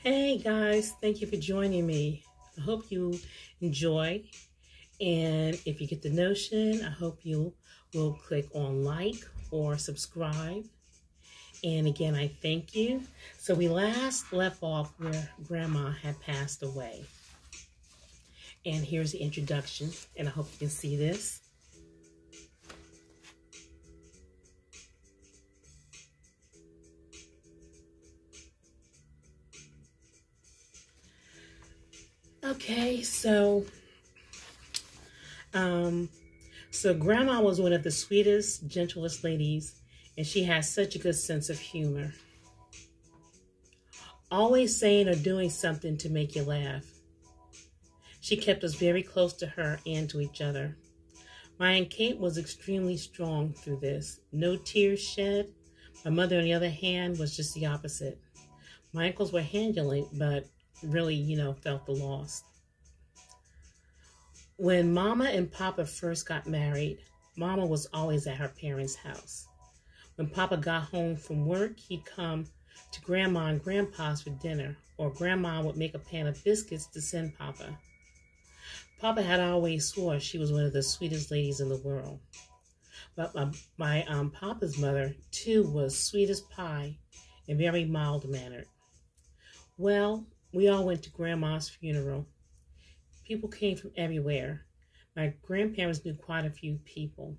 Hey guys, thank you for joining me. I hope you enjoy. And if you get the notion, I hope you will click on like or subscribe. And again, I thank you. So we last left off where Grandma had passed away. And here's the introduction, and I hope you can see this. Okay, so Grandma was one of the sweetest, gentlest ladies, and she has such a good sense of humor. Always saying or doing something to make you laugh. She kept us very close to her and to each other. My Aunt Kate was extremely strong through this. No tears shed. My mother, on the other hand, was just the opposite. My uncles were handling it, but really, felt the loss. When Mama and Papa first got married, Mama was always at her parents' house. When Papa got home from work, he'd come to Grandma and Grandpa's for dinner, or Grandma would make a pan of biscuits to send Papa. Papa had always swore she was one of the sweetest ladies in the world. But my Papa's mother, too, was sweet as pie and very mild-mannered. Well, we all went to Grandma's funeral. People came from everywhere. My grandparents knew quite a few people.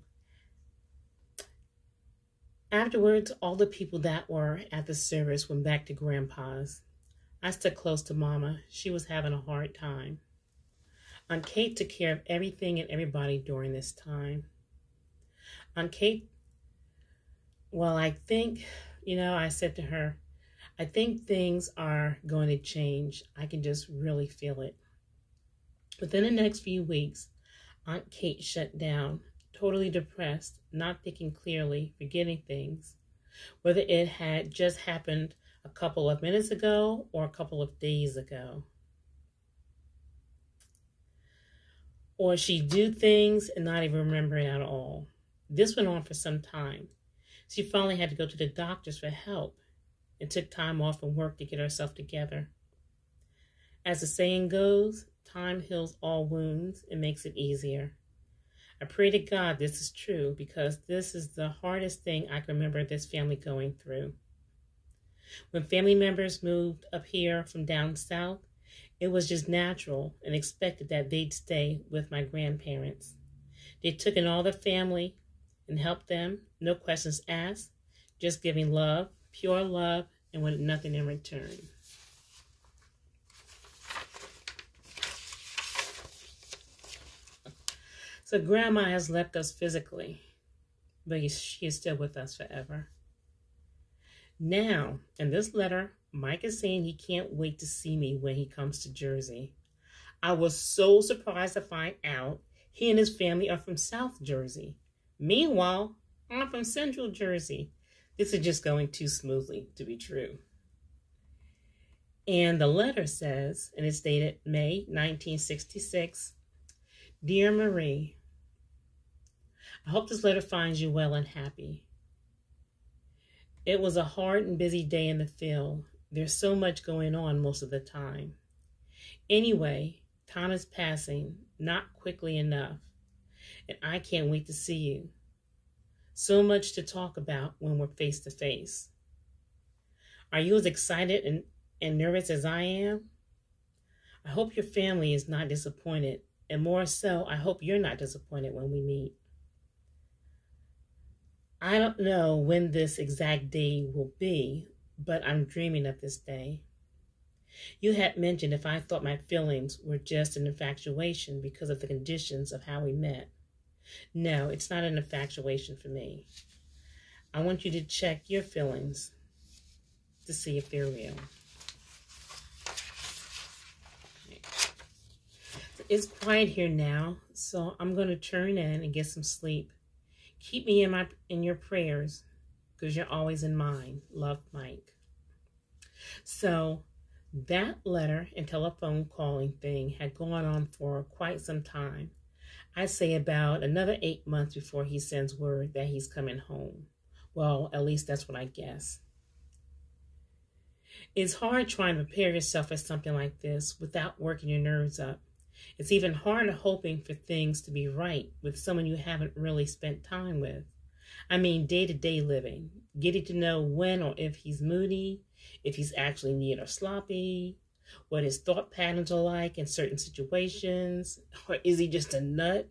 Afterwards, all the people that were at the service went back to Grandpa's. I stuck close to Mama. She was having a hard time. Aunt Kate took care of everything and everybody during this time. Aunt Kate, I said to her, I think things are going to change. I can just really feel it. Within the next few weeks, Aunt Kate shut down, totally depressed, not thinking clearly, forgetting things, whether it had just happened a couple of minutes ago or a couple of days ago. Or she'd do things and not even remember it at all. This went on for some time. She finally had to go to the doctors for help and took time off from work to get herself together. As the saying goes, time heals all wounds and makes it easier. I pray to God this is true because this is the hardest thing I can remember this family going through. When family members moved up here from down south, it was just natural and expected that they'd stay with my grandparents. They took in all the family and helped them, no questions asked, just giving love, pure love, and wanted nothing in return. So Grandma has left us physically, but she is still with us forever. Now, in this letter, Mike is saying he can't wait to see me when he comes to Jersey. I was so surprised to find out he and his family are from South Jersey. Meanwhile, I'm from Central Jersey. This is just going too smoothly to be true. And the letter says, and it's dated May 1966, Dear Marie, I hope this letter finds you well and happy. It was a hard and busy day in the field. There's so much going on most of the time. Anyway, time is passing, not quickly enough, and I can't wait to see you. So much to talk about when we're face to face. Are you as excited and nervous as I am? I hope your family is not disappointed, and more so, I hope you're not disappointed when we meet. I don't know when this exact day will be, but I'm dreaming of this day. You had mentioned if I thought my feelings were just an infatuation because of the conditions of how we met. No, it's not an infatuation for me. I want you to check your feelings to see if they're real. It's quiet here now, so I'm going to turn in and get some sleep. Keep me in your prayers because you're always in mine. Love, Mike. So that letter and telephone calling thing had gone on for quite some time. I'd say about another 8 months before he sends word that he's coming home. Well, at least that's what I guess. It's hard trying to prepare yourself for something like this without working your nerves up. It's even harder hoping for things to be right with someone you haven't really spent time with. I mean, day-to-day living, getting to know when or if he's moody, if he's actually neat or sloppy, what his thought patterns are like in certain situations, or is he just a nut?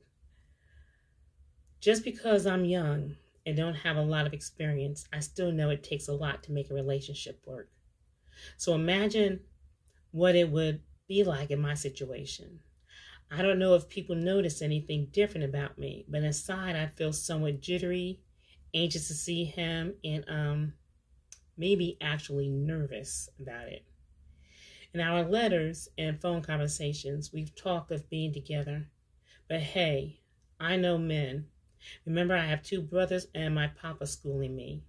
Just because I'm young and don't have a lot of experience, I still know it takes a lot to make a relationship work. So imagine what it would be like in my situation. I don't know if people notice anything different about me, but inside I feel somewhat jittery, anxious to see him, and maybe actually nervous about it. In our letters and phone conversations, we've talked of being together. But hey, I know men. Remember, I have 2 brothers and my papa schooling me.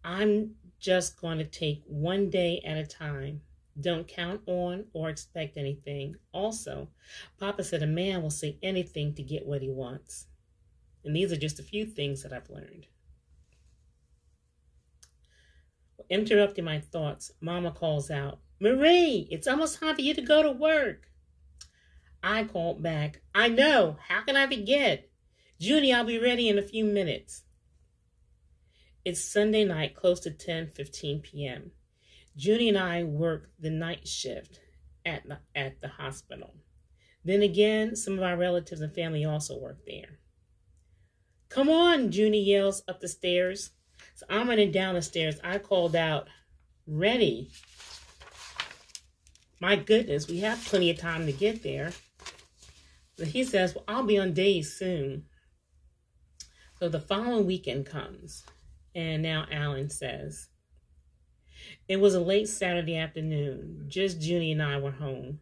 I'm just going to take one day at a time. Don't count on or expect anything. Also, Papa said a man will say anything to get what he wants. And these are just a few things that I've learned. Interrupting my thoughts, Mama calls out, "Marie, it's almost time for you to go to work." I called back, "I know. How can I forget? Junie, I'll be ready in a few minutes." It's Sunday night, close to 10:15 p.m. Junie and I work the night shift at the hospital. Then again, some of our relatives and family also work there. "Come on," Junie yells up the stairs. So I'm running down the stairs. I called out, "Ready?" My goodness, we have plenty of time to get there. But he says, "Well, I'll be on days soon." So the following weekend comes, and now Alan says, it was a late Saturday afternoon. Just Junie and I were home.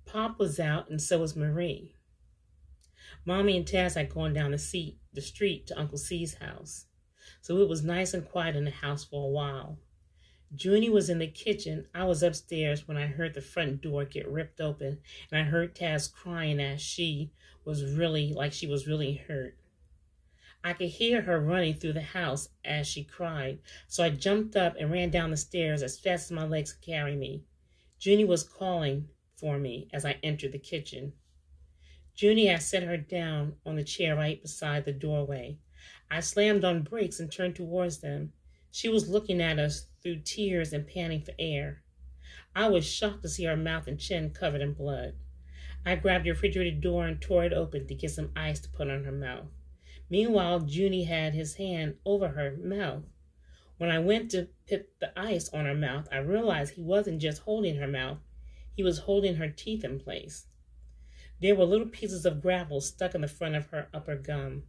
Pop was out, and so was Marie. Mommy and Taz had gone down the street to Uncle C's house. So it was nice and quiet in the house for a while. Junie was in the kitchen. I was upstairs when I heard the front door get ripped open, and I heard Taz crying as she was really hurt. I could hear her running through the house as she cried, so I jumped up and ran down the stairs as fast as my legs could carry me. Junie was calling for me as I entered the kitchen. Junie had set her down on the chair right beside the doorway. I slammed on brakes and turned towards them. She was looking at us through tears and panting for air. I was shocked to see her mouth and chin covered in blood. I grabbed the refrigerator door and tore it open to get some ice to put on her mouth. Meanwhile, Junie had his hand over her mouth. When I went to put the ice on her mouth, I realized he wasn't just holding her mouth, he was holding her teeth in place. There were little pieces of gravel stuck in the front of her upper gum.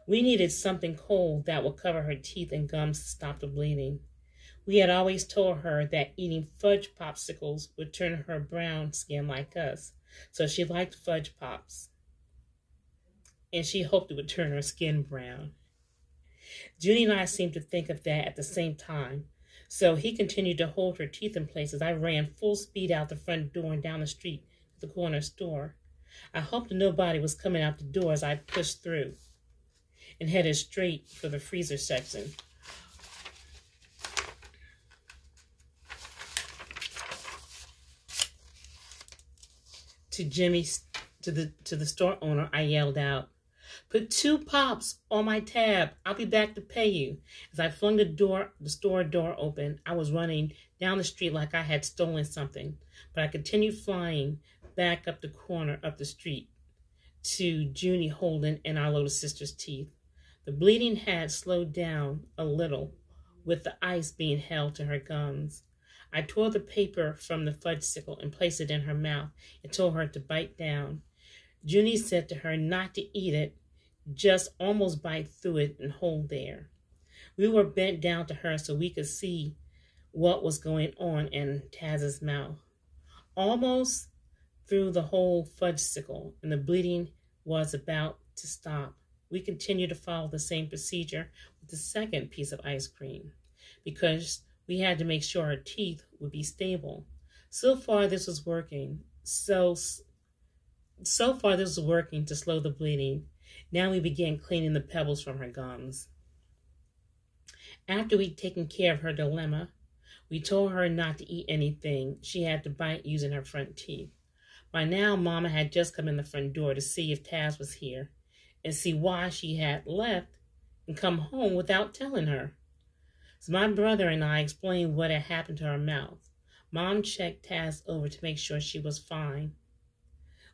We needed something cold that would cover her teeth and gums to stop the bleeding. We had always told her that eating fudge popsicles would turn her brown skin like us, so she liked fudge pops. And she hoped it would turn her skin brown. Junie and I seemed to think of that at the same time, so he continued to hold her teeth in place as I ran full speed out the front door and down the street to the corner store. I hoped that nobody was coming out the door as I pushed through and headed straight for the freezer section. To the store owner, I yelled out, "Put 2 pops on my tab. I'll be back to pay you." As I flung the store door open, I was running down the street like I had stolen something, but I continued flying back up the corner up the street to Junie holding in our little sister's teeth. The bleeding had slowed down a little with the ice being held to her gums. I tore the paper from the fudgesicle and placed it in her mouth and told her to bite down. Junie said to her not to eat it, just almost bite through it and hold there. We were bent down to her so we could see what was going on in Taz's mouth. Almost through the whole fudgesicle, and the bleeding was about to stop. We continued to follow the same procedure with the second piece of ice cream, because we had to make sure our teeth would be stable. So far, this was working. So far, this was working to slow the bleeding. Now we began cleaning the pebbles from her gums. After we'd taken care of her dilemma, We told her not to eat anything. She had to bite using her front teeth. By now, Mama had just come in the front door to see if Taz was here and see why she had left and come home without telling her. So my brother and I explained what had happened to her mouth. Mom checked Taz over to make sure she was fine.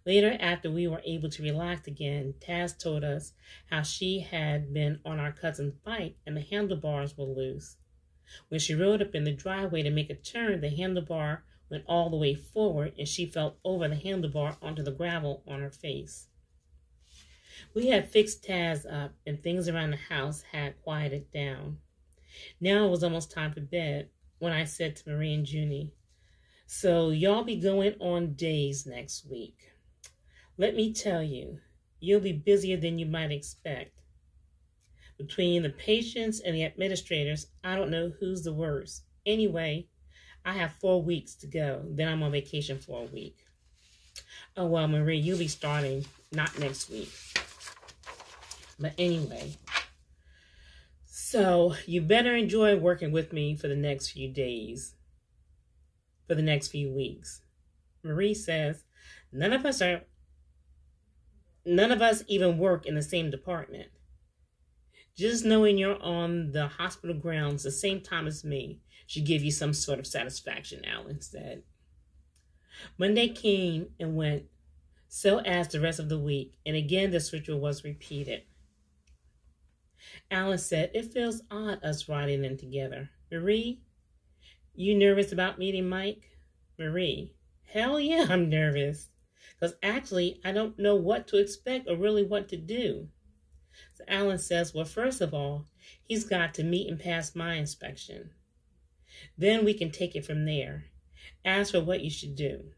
Later, after we were able to relax again, Taz told us how she had been on our cousin's bike and the handlebars were loose. When she rode up in the driveway to make a turn, the handlebar went all the way forward and she fell over the handlebar onto the gravel on her face. We had fixed Taz up and things around the house had quieted down. Now it was almost time for bed when I said to Marie and Junie, "So y'all be going on days next week. Let me tell you, you'll be busier than you might expect. Between the patients and the administrators, I don't know who's the worst. Anyway, I have 4 weeks to go. Then I'm on vacation for a week." "Oh, well, Marie, you'll be starting not next week. But anyway, so you better enjoy working with me for the next few days, for the next few weeks." Marie says, None of us even work in the same department. Just knowing you're on the hospital grounds the same time as me should give you some sort of satisfaction," Alan said. Monday came and went, so as the rest of the week, and again this ritual was repeated. Alan said, "It feels odd us riding in together. Marie, you nervous about meeting Mike?" Marie, "Hell yeah, I'm nervous. Because actually, I don't know what to expect or really what to do." So Alan says, "Well, first of all, he's got to meet and pass my inspection. Then we can take it from there. Ask for what you should do.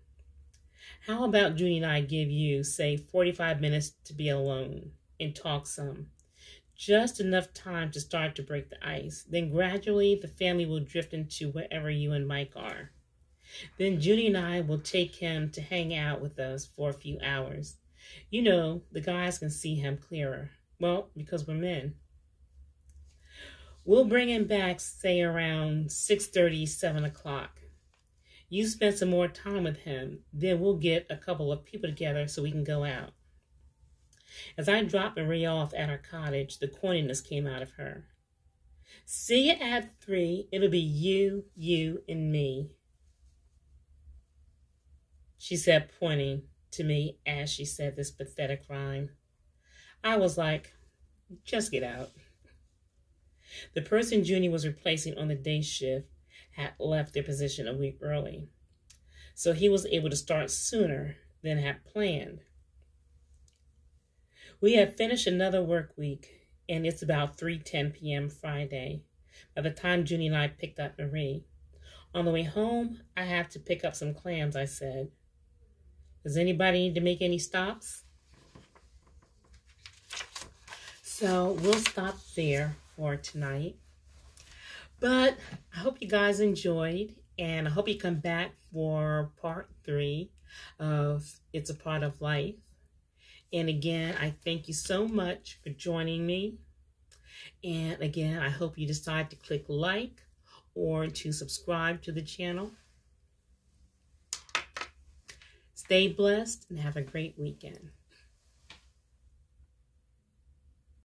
How about Junie and I give you, say, 45 minutes to be alone and talk some? Just enough time to start to break the ice. Then gradually the family will drift into wherever you and Mike are. Then Junie and I will take him to hang out with us for a few hours. You know, the guys can see him clearer. Well, because we're men. We'll bring him back, say, around 6:30, 7 o'clock. You spend some more time with him. Then we'll get a couple of people together so we can go out." As I dropped Marie off at her cottage, the corniness came out of her. "See you at 3. It'll be you, and me," she said, pointing to me as she said this pathetic rhyme. I was like, just get out. The person Junie was replacing on the day shift had left their position a week early, so he was able to start sooner than had planned. We had finished another work week, and it's about 3:10 p.m. Friday by the time Junie and I picked up Marie. On the way home, I have to pick up some clams, I said. Does anybody need to make any stops? So we'll stop there for tonight. But I hope you guys enjoyed, and I hope you come back for part 3 of It's a Part of Life. And again, I thank you so much for joining me. And again, I hope you decide to click like or to subscribe to the channel. Stay blessed and have a great weekend.